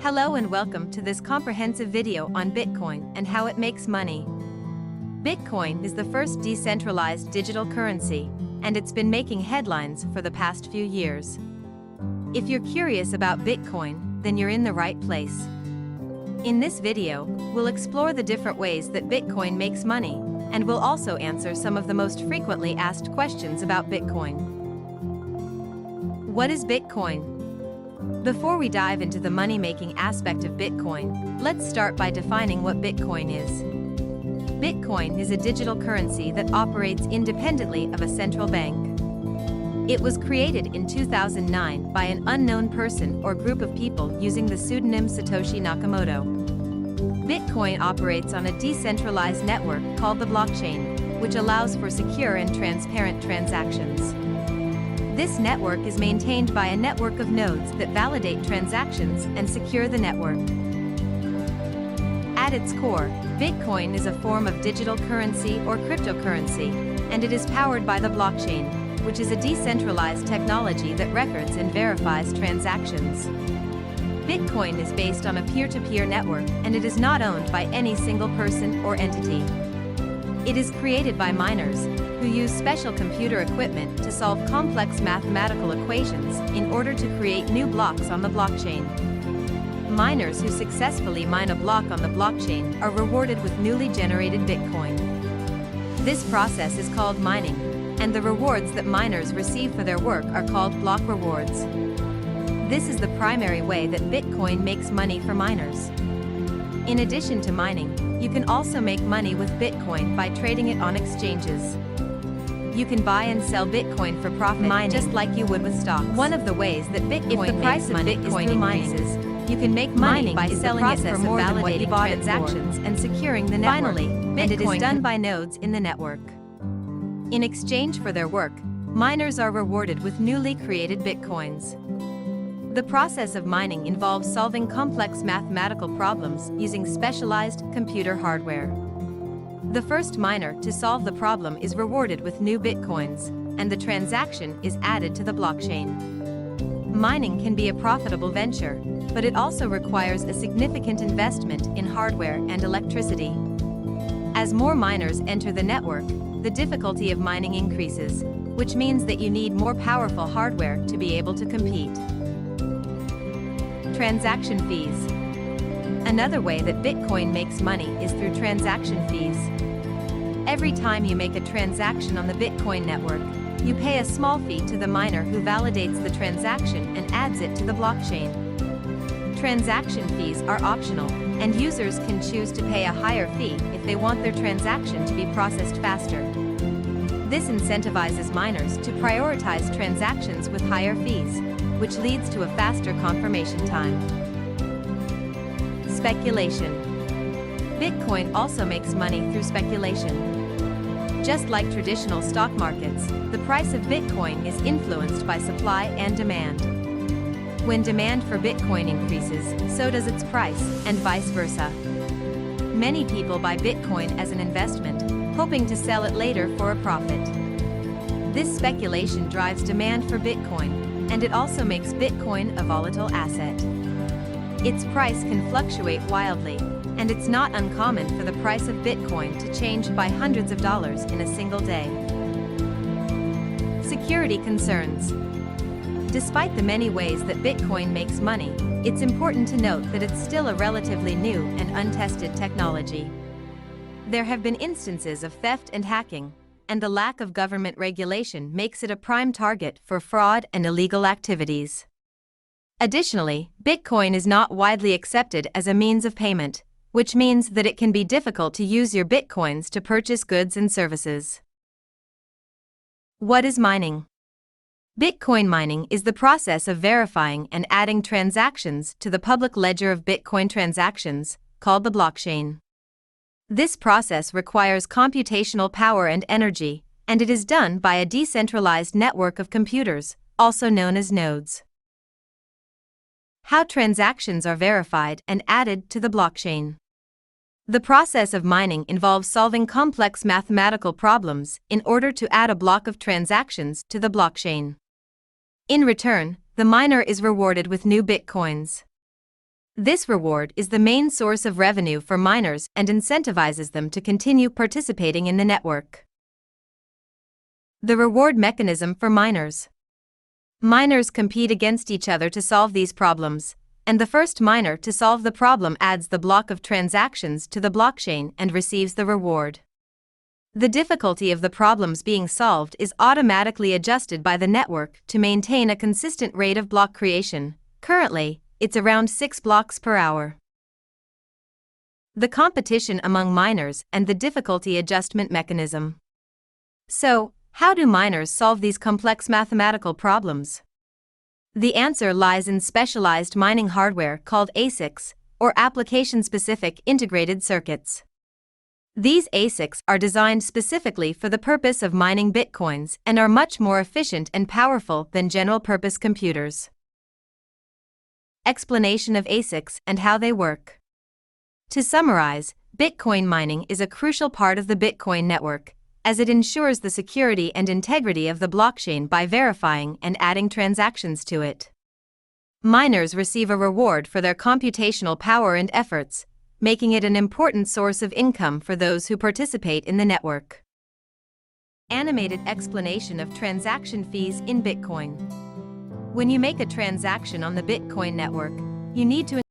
Hello and welcome to this comprehensive video on Bitcoin and how it makes money. Bitcoin is the first decentralized digital currency, and it's been making headlines for the past few years. If you're curious about Bitcoin, then you're in the right place. In this video, we'll explore the different ways that Bitcoin makes money, and we'll also answer some of the most frequently asked questions about Bitcoin. What is Bitcoin? Before we dive into the money-making aspect of Bitcoin, let's start by defining what Bitcoin is. Bitcoin is a digital currency that operates independently of a central bank. It was created in 2009 by an unknown person or group of people using the pseudonym Satoshi Nakamoto. Bitcoin operates on a decentralized network called the blockchain, which allows for secure and transparent transactions. This network is maintained by a network of nodes that validate transactions and secure the network. At its core, Bitcoin is a form of digital currency or cryptocurrency, and it is powered by the blockchain, which is a decentralized technology that records and verifies transactions. Bitcoin is based on a peer-to-peer network, and it is not owned by any single person or entity. It is created by miners, who use special computer equipment to solve complex mathematical equations in order to create new blocks on the blockchain. Miners who successfully mine a block on the blockchain are rewarded with newly generated Bitcoin. This process is called mining, and the rewards that miners receive for their work are called block rewards. This is the primary way that Bitcoin makes money for miners. In addition to mining, you can also make money with Bitcoin by trading it on exchanges. You can buy and sell Bitcoin for profit just like you would with stocks. One of the ways that Bitcoin makes money is through mining. You can make money by selling it for more than what you bought transactions and securing the network. Finally, and it is done by nodes in the network. In exchange for their work, miners are rewarded with newly created Bitcoins. The process of mining involves solving complex mathematical problems using specialized computer hardware. The first miner to solve the problem is rewarded with new Bitcoins, and the transaction is added to the blockchain. Mining can be a profitable venture, but it also requires a significant investment in hardware and electricity. As more miners enter the network, the difficulty of mining increases, which means that you need more powerful hardware to be able to compete. Transaction fees. Another way that Bitcoin makes money is through transaction fees. Every time you make a transaction on the Bitcoin network, you pay a small fee to the miner who validates the transaction and adds it to the blockchain. Transaction fees are optional, and users can choose to pay a higher fee if they want their transaction to be processed faster. This incentivizes miners to prioritize transactions with higher fees, which leads to a faster confirmation time. Speculation. Bitcoin also makes money through speculation. Just like traditional stock markets, the price of Bitcoin is influenced by supply and demand. When demand for Bitcoin increases, so does its price, and vice versa. Many people buy Bitcoin as an investment, hoping to sell it later for a profit. This speculation drives demand for Bitcoin, and it also makes Bitcoin a volatile asset. Its price can fluctuate wildly, and it's not uncommon for the price of Bitcoin to change by hundreds of dollars in a single day. Security concerns. Despite the many ways that Bitcoin makes money, it's important to note that it's still a relatively new and untested technology. There have been instances of theft and hacking, and the lack of government regulation makes it a prime target for fraud and illegal activities. Additionally, Bitcoin is not widely accepted as a means of payment, which means that it can be difficult to use your Bitcoins to purchase goods and services. What is mining? Bitcoin mining is the process of verifying and adding transactions to the public ledger of Bitcoin transactions, called the blockchain. This process requires computational power and energy, and it is done by a decentralized network of computers, also known as nodes. How transactions are verified and added to the blockchain. The process of mining involves solving complex mathematical problems in order to add a block of transactions to the blockchain. In return, the miner is rewarded with new Bitcoins. This reward is the main source of revenue for miners and incentivizes them to continue participating in the network. The reward mechanism for miners. Miners compete against each other to solve these problems, and the first miner to solve the problem adds the block of transactions to the blockchain and receives the reward. The difficulty of the problems being solved is automatically adjusted by the network to maintain a consistent rate of block creation. Currently, it's around 6 blocks per hour. The competition among miners and the difficulty adjustment mechanism. So, how do miners solve these complex mathematical problems? The answer lies in specialized mining hardware called ASICs, or application-specific integrated circuits. These ASICs are designed specifically for the purpose of mining bitcoins and are much more efficient and powerful than general-purpose computers. Explanation of ASICs and how they work. To summarize, Bitcoin mining is a crucial part of the Bitcoin network, as it ensures the security and integrity of the blockchain by verifying and adding transactions to it. Miners receive a reward for their computational power and efforts, making it an important source of income for those who participate in the network. Animated explanation of transaction fees in Bitcoin. When you make a transaction on the Bitcoin network, you need to